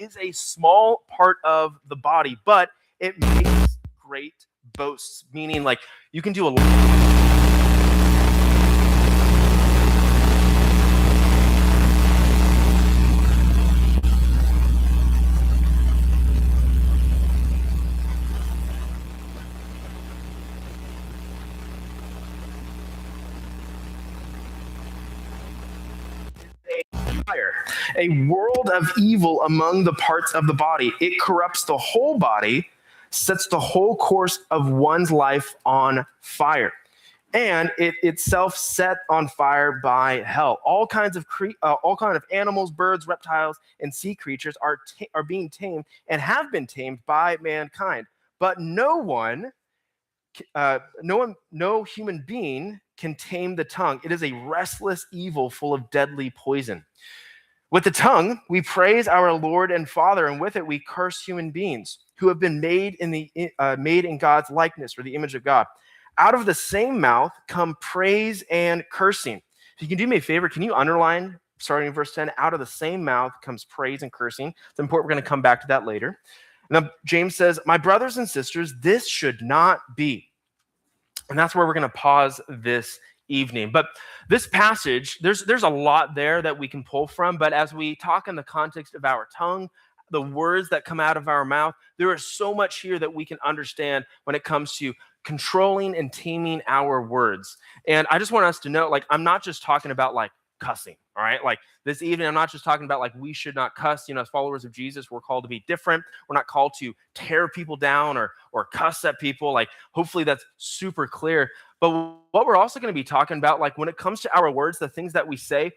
is a small part of the body, but it makes great boasts, meaning like you can do a lot. A world of evil among the parts of the body. It corrupts the whole body, sets the whole course of one's life on fire, and it itself set on fire by hell. All kinds of animals, birds, reptiles, and sea creatures are being tamed and have been tamed by mankind. But no human being can tame the tongue. It is a restless evil full of deadly poison. With the tongue, we praise our Lord and Father, and with it we curse human beings who have been made in God's likeness, or the image of God. Out of the same mouth come praise and cursing. If you can do me a favor, can you underline, starting in verse 10, out of the same mouth comes praise and cursing. It's important. We're going to come back to that later. Now, James says, my brothers and sisters, this should not be. And that's where we're going to pause this evening. But this passage, there's a lot there that we can pull from, but as we talk in the context of our tongue, the words that come out of our mouth, there is so much here that we can understand when it comes to controlling and taming our words. And I just want us to know, like, I'm not just talking about like cussing, all right? Like this evening, I'm not just talking about like we should not cuss. As followers of Jesus, we're called to be different. We're not called to tear people down or cuss at people. Like, hopefully that's super clear. But what we're also going to be talking about, like when it comes to our words, the things that we say,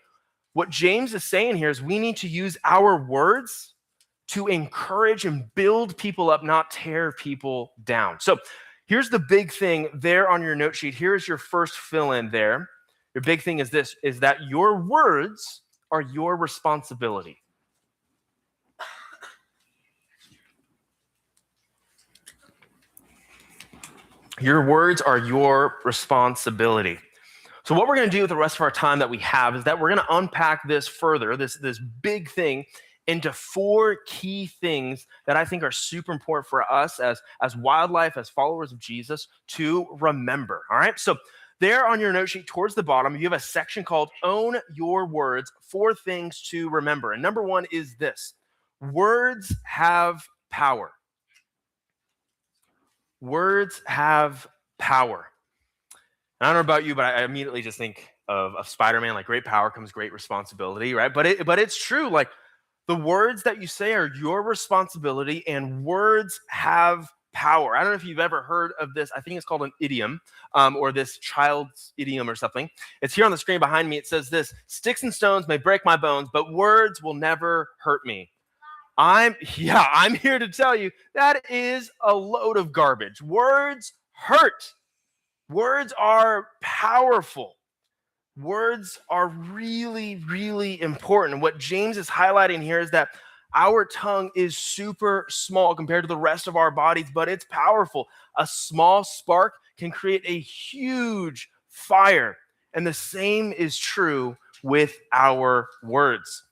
what James is saying here is we need to use our words to encourage and build people up, not tear people down. So here's the big thing there on your note sheet. Here's your first fill-in there. Your big thing is this, is that your words are your responsibility. Your words are your responsibility. So what we're going to do with the rest of our time that we have is that we're going to unpack this further, this big thing, into 4 key things that I think are super important for us as wildlife, as followers of Jesus, to remember. All right? So there on your note sheet towards the bottom, you have a section called Own Your Words, 4 things to remember. And number 1 is this: words have power. Words have power. And I don't know about you, but I immediately just think of Spider-Man, like great power comes great responsibility, right? But it's true, like the words that you say are your responsibility, and words have power. I don't know if you've ever heard of this. I think it's called an idiom, or this child's idiom or something. It's here on the screen behind me. It says this: sticks and stones may break my bones, but words will never hurt me. I'm here to tell you that is a load of garbage. Words hurt. Words are powerful. Words are really, really important. What James is highlighting here is that our tongue is super small compared to the rest of our bodies, but it's powerful. A small spark can create a huge fire. And the same is true with our words.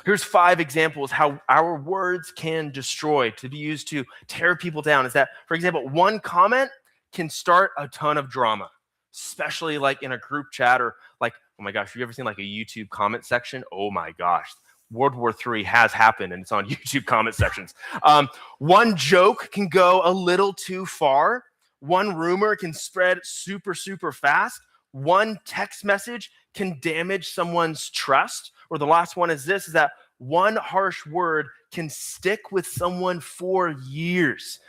Here's 5 examples how our words can destroy, to be used to tear people down. Is that, for example, one comment can start a ton of drama, especially like in a group chat, or like, oh my gosh, have you ever seen like a YouTube comment section? Oh my gosh, World War III has happened and it's on YouTube comment sections. One joke can go a little too far. One rumor can spread super, super fast. One text message can damage someone's trust. Or the last one is this, is that one harsh word can stick with someone for years.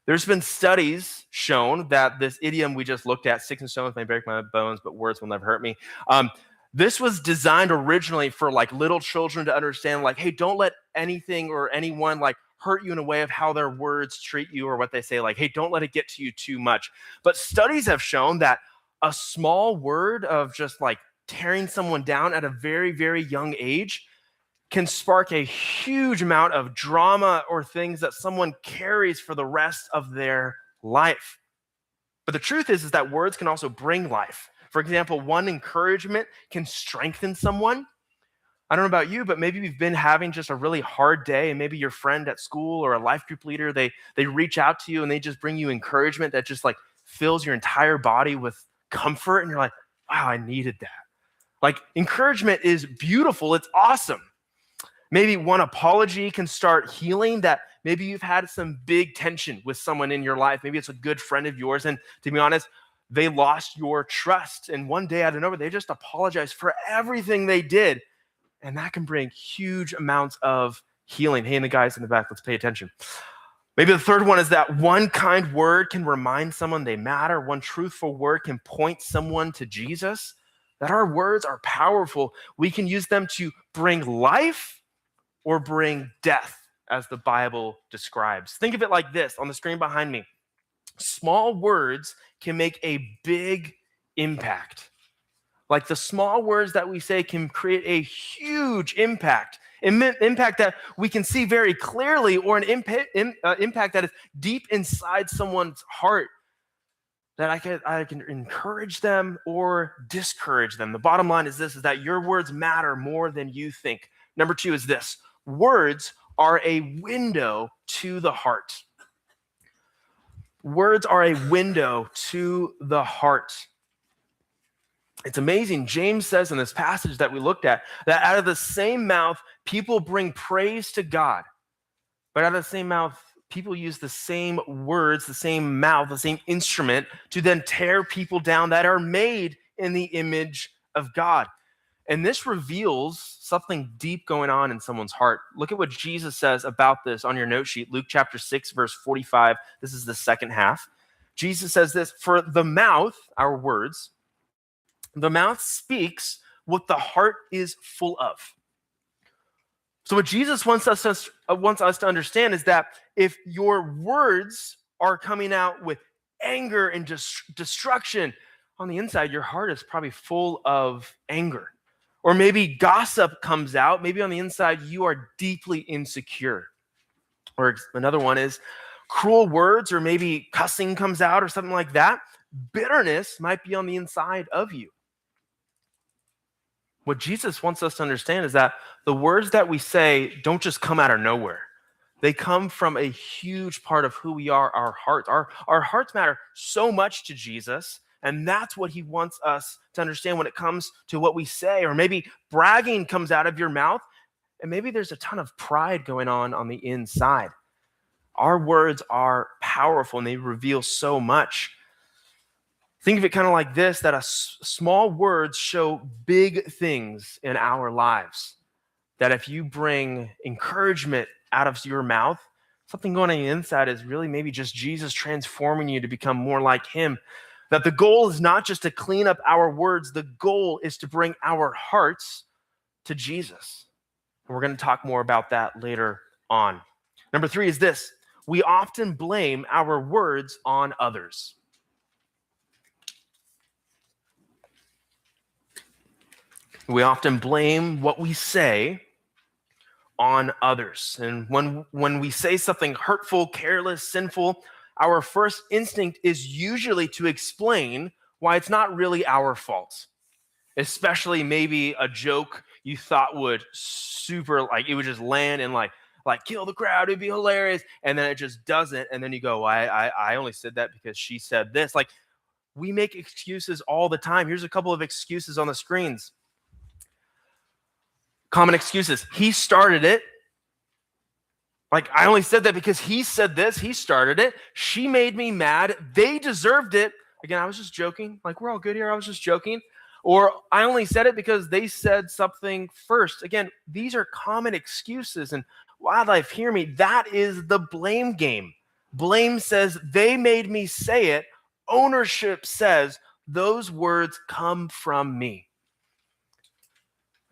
There's been studies shown that this idiom we just looked at, sticks and stones may break my bones, but words will never hurt me. This was designed originally for like little children to understand, like, hey, don't let anything or anyone like hurt you in a way of how their words treat you or what they say. Like, hey, don't let it get to you too much. But studies have shown that a small word of just like tearing someone down at a very, very young age can spark a huge amount of drama or things that someone carries for the rest of their life. But the truth is that words can also bring life. For example, one encouragement can strengthen someone. I don't know about you, but maybe you've been having just a really hard day, and maybe your friend at school or a life group leader, they reach out to you and they just bring you encouragement that just like fills your entire body with comfort, and you're like, wow, I needed that. Like, encouragement is beautiful. It's awesome. Maybe one apology can start healing that maybe you've had some big tension with someone in your life. Maybe it's a good friend of yours, and to be honest, they lost your trust. And one day out of nowhere, they just apologized for everything they did. And that can bring huge amounts of healing. Hey, and the guys in the back, let's pay attention. Maybe the third one is that one kind word can remind someone they matter. One truthful word can point someone to Jesus. That our words are powerful. We can use them to bring life or bring death, as the Bible describes. Think of it like this on the screen behind me. Small words can make a big impact. Like, the small words that we say can create a huge impact, impact that we can see very clearly, or an impact that is deep inside someone's heart, that I can encourage them or discourage them. The bottom line is this, is that your words matter more than you think. Number 2 is this: words are a window to the heart. Words are a window to the heart. It's amazing. James says in this passage that we looked at that out of the same mouth, people bring praise to God. But out of the same mouth, people use the same words, the same mouth, the same instrument to then tear people down that are made in the image of God. And this reveals something deep going on in someone's heart. Look at what Jesus says about this on your note sheet. Luke chapter 6, verse 45. This is the second half. Jesus says this: for the mouth, our words, the mouth speaks what the heart is full of. So what Jesus wants us to understand is that if your words are coming out with anger and destruction, on the inside, your heart is probably full of anger. Or maybe gossip comes out. Maybe on the inside, you are deeply insecure. Or another one is cruel words, or maybe cussing comes out or something like that. Bitterness might be on the inside of you. What Jesus wants us to understand is that the words that we say don't just come out of nowhere. They come from a huge part of who we are, our hearts. Our hearts matter so much to Jesus, and that's what he wants us to understand when it comes to what we say. Or maybe bragging comes out of your mouth, and maybe there's a ton of pride going on the inside. Our words are powerful, and they reveal so much. Think of it kind of like this, that small words show big things in our lives. That if you bring encouragement out of your mouth, something going on the inside is really maybe just Jesus transforming you to become more like him. That the goal is not just to clean up our words, the goal is to bring our hearts to Jesus. And we're going to talk more about that later on. Number 3 is this: we often blame our words on others. We often blame what we say on others. And when we say something hurtful, careless, sinful, our first instinct is usually to explain why it's not really our fault. Especially maybe a joke you thought would it would just land and like kill the crowd, it'd be hilarious, and then it just doesn't, and then you go, I only said that because she said this. Like, we make excuses all the time. Here's a couple of excuses on the screens. Common excuses. He started it. Like, I only said that because he said this. He started it. She made me mad. They deserved it. Again, I was just joking. Like, we're all good here. I was just joking. Or I only said it because they said something first. Again, these are common excuses. And wildlife, hear me. That is the blame game. Blame says they made me say it. Ownership says those words come from me.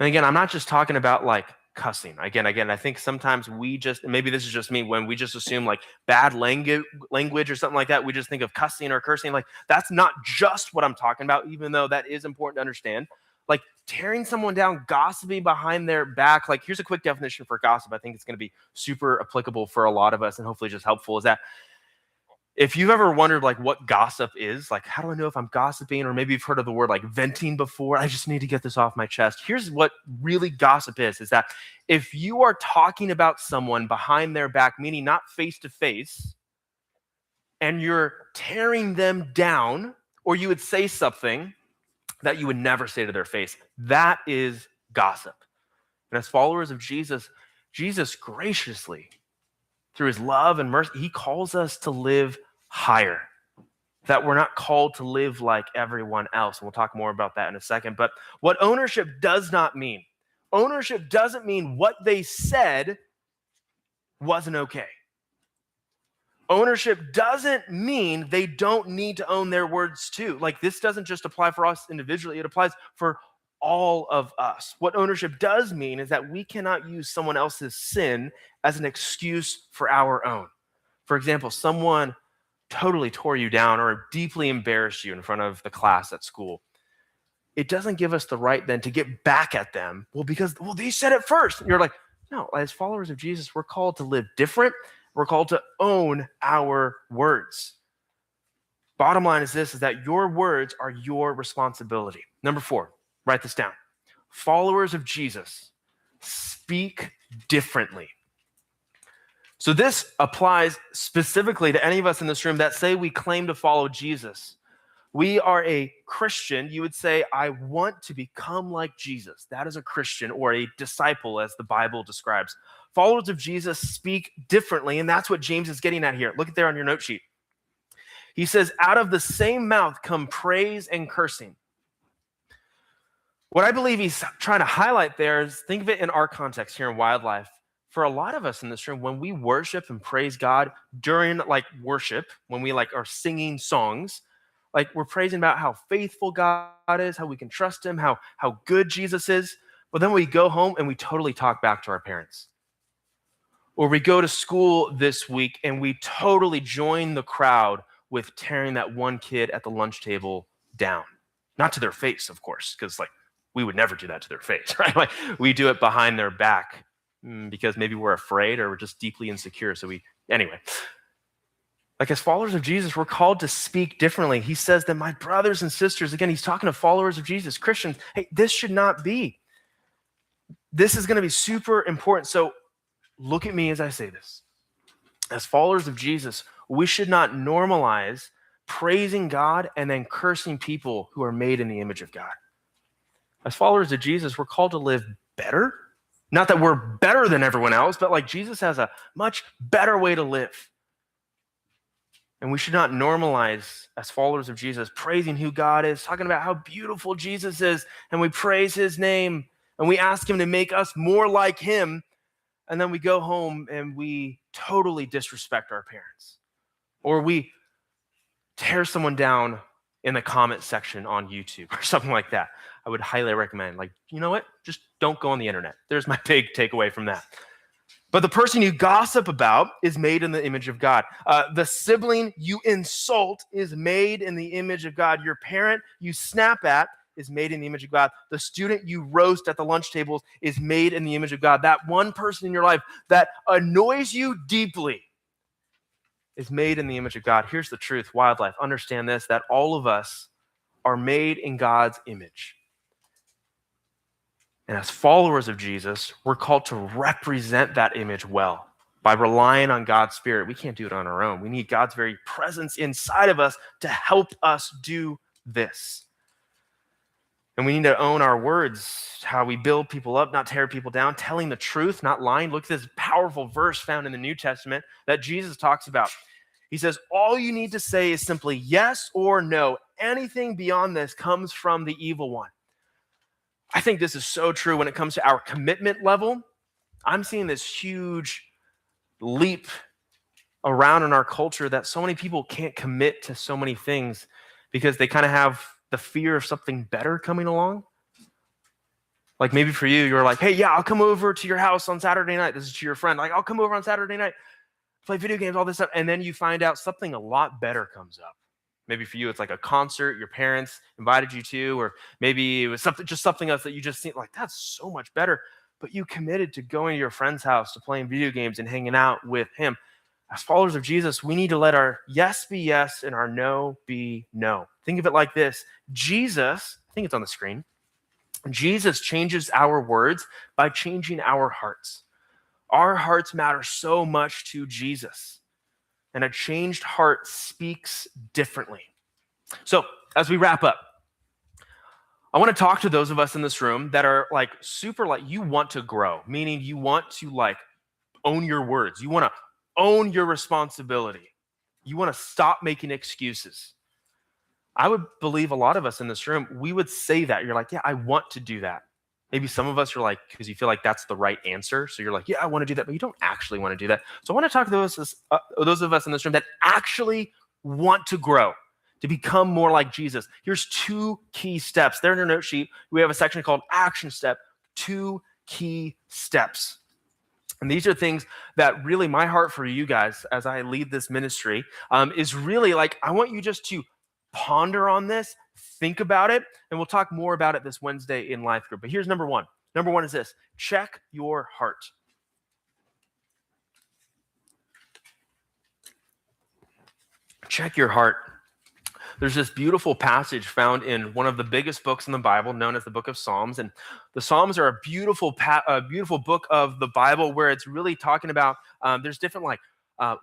And again, I'm not just talking about like cussing. Again, I think sometimes maybe this is just me, when we just assume like bad language or something like that, we just think of cussing or cursing. Like, that's not just what I'm talking about, even though that is important to understand. Like, tearing someone down, gossiping behind their back. Like, here's a quick definition for gossip. I think it's going to be super applicable for a lot of us and hopefully just helpful, is that If you've ever wondered like what gossip is, like how do I know if I'm gossiping, or maybe you've heard of the word like venting before, I just need to get this off my chest. Here's what really gossip is that if you are talking about someone behind their back, meaning not face to face, and you're tearing them down, or you would say something that you would never say to their face, that is gossip. And as followers of Jesus, Jesus graciously, through his love and mercy, he calls us to live higher, that we're not called to live like everyone else. And we'll talk more about that in a second. But what ownership does not mean, ownership doesn't mean what they said wasn't okay. Ownership doesn't mean they don't need to own their words too. Like this doesn't just apply for us individually, it applies for all of us. What ownership does mean is that we cannot use someone else's sin as an excuse for our own. For example, someone totally tore you down or deeply embarrassed you in front of the class at school. It doesn't give us the right then to get back at them. Because they said it first. And you're like, no, as followers of Jesus, we're called to live different. We're called to own our words. Bottom line is this, is that your words are your responsibility. Number 4, write this down. Followers of Jesus speak differently. So this applies specifically to any of us in this room that say we claim to follow Jesus. We are a Christian. You would say, I want to become like Jesus. That is a Christian or a disciple, as the Bible describes. Followers of Jesus speak differently, and that's what James is getting at here. Look at there on your note sheet. He says, out of the same mouth come praise and cursing. What I believe he's trying to highlight there is, think of it in our context here in Wildlife. For a lot of us in this room, when we worship and praise God during worship, when we are singing songs, we're praising about how faithful God is, how we can trust him, how good Jesus is. But then we go home and we totally talk back to our parents. Or we go to school this week and we totally join the crowd with tearing that one kid at the lunch table down. Not to their face, of course, because we would never do that to their face, right? We do it behind their back because maybe we're afraid or we're just deeply insecure. Anyway. As followers of Jesus, we're called to speak differently. He says that my brothers and sisters, again, he's talking to followers of Jesus, Christians, hey, this should not be. This is going to be super important. So look at me as I say this. As followers of Jesus, we should not normalize praising God and then cursing people who are made in the image of God. As followers of Jesus, we're called to live better. Not that we're better than everyone else, but Jesus has a much better way to live. And we should not normalize, as followers of Jesus, praising who God is, talking about how beautiful Jesus is, and we praise his name, and we ask him to make us more like him, and then we go home and we totally disrespect our parents. Or we tear someone down in the comment section on YouTube or something like that. I would highly recommend, you know what? Just don't go on the internet. There's my big takeaway from that. But the person you gossip about is made in the image of God. The sibling you insult is made in the image of God. Your parent you snap at is made in the image of God. The student you roast at the lunch tables is made in the image of God. That one person in your life that annoys you deeply is made in the image of God. Here's the truth, Wildlife. Understand this, that all of us are made in God's image. And as followers of Jesus, we're called to represent that image well by relying on God's Spirit. We can't do it on our own. We need God's very presence inside of us to help us do this. And we need to own our words, how we build people up, not tear people down, telling the truth, not lying. Look at this powerful verse found in the New Testament that Jesus talks about. He says, all you need to say is simply yes or no. Anything beyond this comes from the evil one. I think this is so true when it comes to our commitment level. I'm seeing this huge leap around in our culture that so many people can't commit to so many things because they kind of have the fear of something better coming along. Maybe for you, you're like, hey, yeah, I'll come over to your house on Saturday night. This is to your friend. I'll come over on Saturday night, play video games, all this stuff. And then you find out something a lot better comes up. Maybe for you, it's a concert your parents invited you to, or maybe it was something else that you just think that's so much better. But you committed to going to your friend's house, to playing video games and hanging out with him. As followers of Jesus, we need to let our yes be yes and our no be no. Think of it like this. Jesus, I think it's on the screen, Jesus changes our words by changing our hearts. Our hearts matter so much to Jesus, and a changed heart speaks differently. So, as we wrap up, I want to talk to those of us in this room that are like super, like, you want to grow, meaning you want to like own your words. You want to own your responsibility. You want to stop making excuses. I would believe a lot of us in this room, we would say that. You're like, yeah, I want to do that. Maybe some of us are like, because you feel like that's the right answer. So you're like, yeah, I want to do that, but you don't actually want to do that. So I want to talk to those of us in this room that actually want to grow, to become more like Jesus. Here's 2 key steps. There in your note sheet, we have a section called Action Step, 2 key steps. And these are things that really my heart for you guys as I lead this ministry is really like, I want you just to ponder on this, think about it, and we'll talk more about it this Wednesday in Life Group. But here's number 1. Number 1 is this: check your heart. Check your heart. There's this beautiful passage found in one of the biggest books in the Bible, known as the Book of Psalms. And the Psalms are a beautiful book of the Bible where it's really talking about, there's different like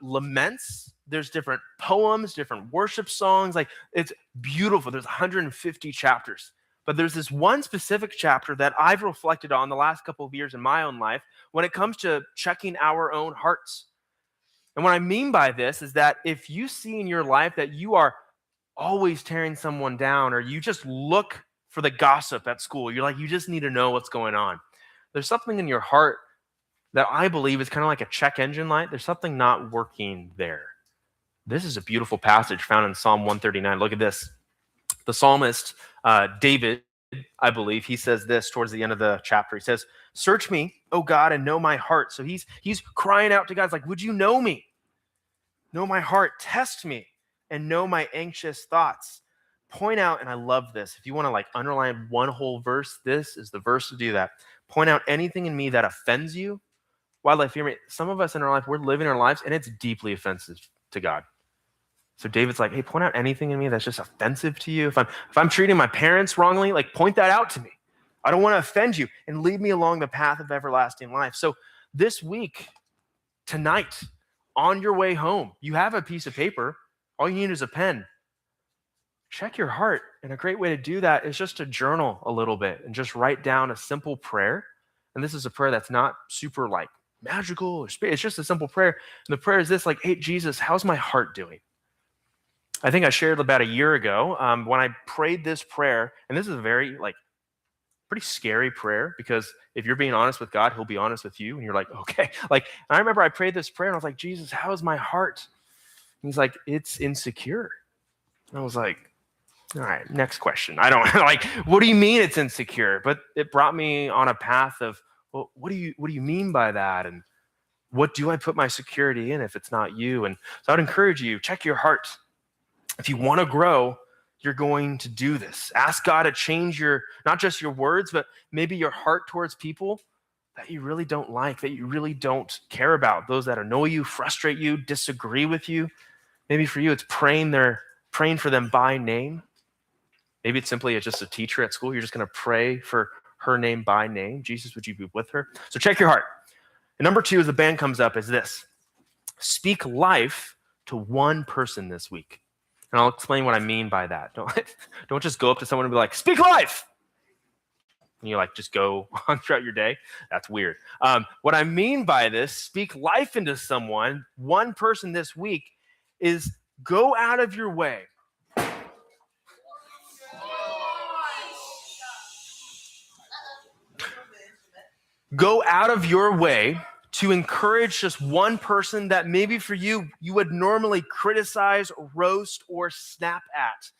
laments, there's different poems, different worship songs. Like, it's beautiful. There's 150 chapters. But there's this one specific chapter that I've reflected on the last couple of years in my own life when it comes to checking our own hearts. And what I mean by this is that if you see in your life that you are always tearing someone down, or you just look for the gossip at school, you're like, you just need to know what's going on. There's something in your heart that I believe is kind of like a check engine light. There's something not working there. This is a beautiful passage found in Psalm 139. Look at this. The psalmist, David, I believe, he says this towards the end of the chapter. He says, "Search me, O God, and know my heart." So he's crying out to God, like, would you know me? Know my heart, test me, and know my anxious thoughts. Point out, and I love this, if you want to like underline one whole verse, this is the verse to do that. Point out anything in me that offends you. Wildlife, hear me. Some of us in our life, we're living our lives, and it's deeply offensive to God. So David's like, hey, point out anything in me that's just offensive to you. If I'm treating my parents wrongly, like, point that out to me. I don't want to offend you, and lead me along the path of everlasting life. So this week, tonight, on your way home, you have a piece of paper. All you need is a pen. Check your heart. And a great way to do that is just to journal a little bit and just write down a simple prayer. And this is a prayer that's not super like magical or spirit. It's just a simple prayer. And the prayer is this, like, hey, Jesus, how's my heart doing? I think I shared about a year ago when I prayed this prayer, and this is a very like pretty scary prayer, because if you're being honest with God, he'll be honest with you. And you're like, okay. Like, I remember I prayed this prayer and I was like, Jesus, how is my heart? And he's like, it's insecure. And I was like, all right, next question. I don't like, what do you mean it's insecure? But it brought me on a path of, well, what do you mean by that? And what do I put my security in if it's not you? And so I'd encourage you, check your heart. If you want to grow, you're going to do this. Ask God to change not just your words, but maybe your heart towards people that you really don't like, that you really don't care about, those that annoy you, frustrate you, disagree with you. Maybe for you, it's praying for them by name. Maybe it's simply just a teacher at school. You're just going to pray for her name by name. Jesus, would you be with her? So check your heart. And number 2, as the band comes up, is this. Speak life to one person this week. And I'll explain what I mean by that. Don't just go up to someone and be like, speak life. And you like just go on throughout your day. That's weird. What I mean by this, speak life into someone, one person this week, is go out of your way. Go out of your way to encourage just one person that maybe for you would normally criticize, roast, or snap at.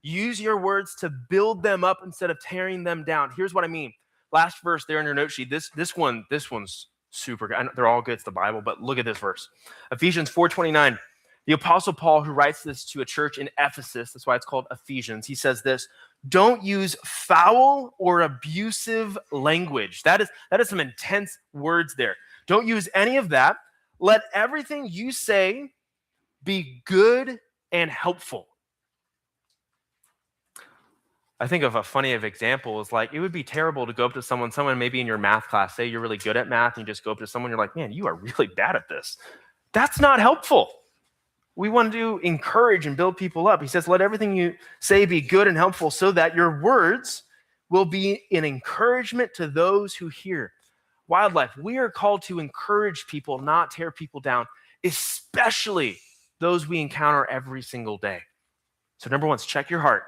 Use your words to build them up instead of tearing them down. Here's what I mean. Last verse there in your note sheet. This one's super good. They're all good. It's the Bible, but look at this verse. Ephesians 4:29. The Apostle Paul, who writes this to a church in Ephesus, that's why it's called Ephesians, he says this: don't use foul or abusive language. That is some intense words there. Don't use any of that. let everything you say be good and helpful. I think of a funny example is like, it would be terrible to go up to someone maybe in your math class, say you're really good at math, and you just go up to someone, you're like, man, you are really bad at this. That's not helpful. We want to encourage and build people up. He says, let everything you say be good and helpful so that your words will be an encouragement to those who hear. Wildlife, we are called to encourage people, not tear people down, especially those we encounter every single day. So number one is check your heart.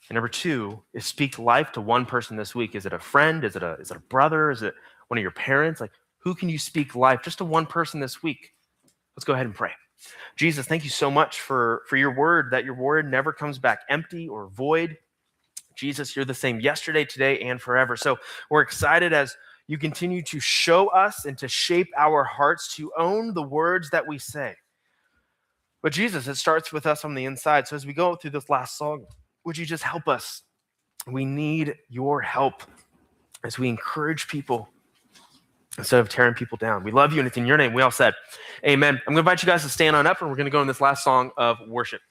And number two is speak life to one person this week. Is it a friend? Is it a brother? Is it one of your parents? Like, who can you speak life just to one person this week? Let's go ahead and pray. Jesus, thank you so much for your word, that your word never comes back empty or void. Jesus, you're the same yesterday, today, and forever. So we're excited as you continue to show us and to shape our hearts to own the words that we say. But Jesus, it starts with us on the inside. So as we go through this last song, would you just help us? We need your help as we encourage people instead of tearing people down. We love you, and it's in your name. We all said, amen. I'm going to invite you guys to stand on up, and we're going to go in this last song of worship.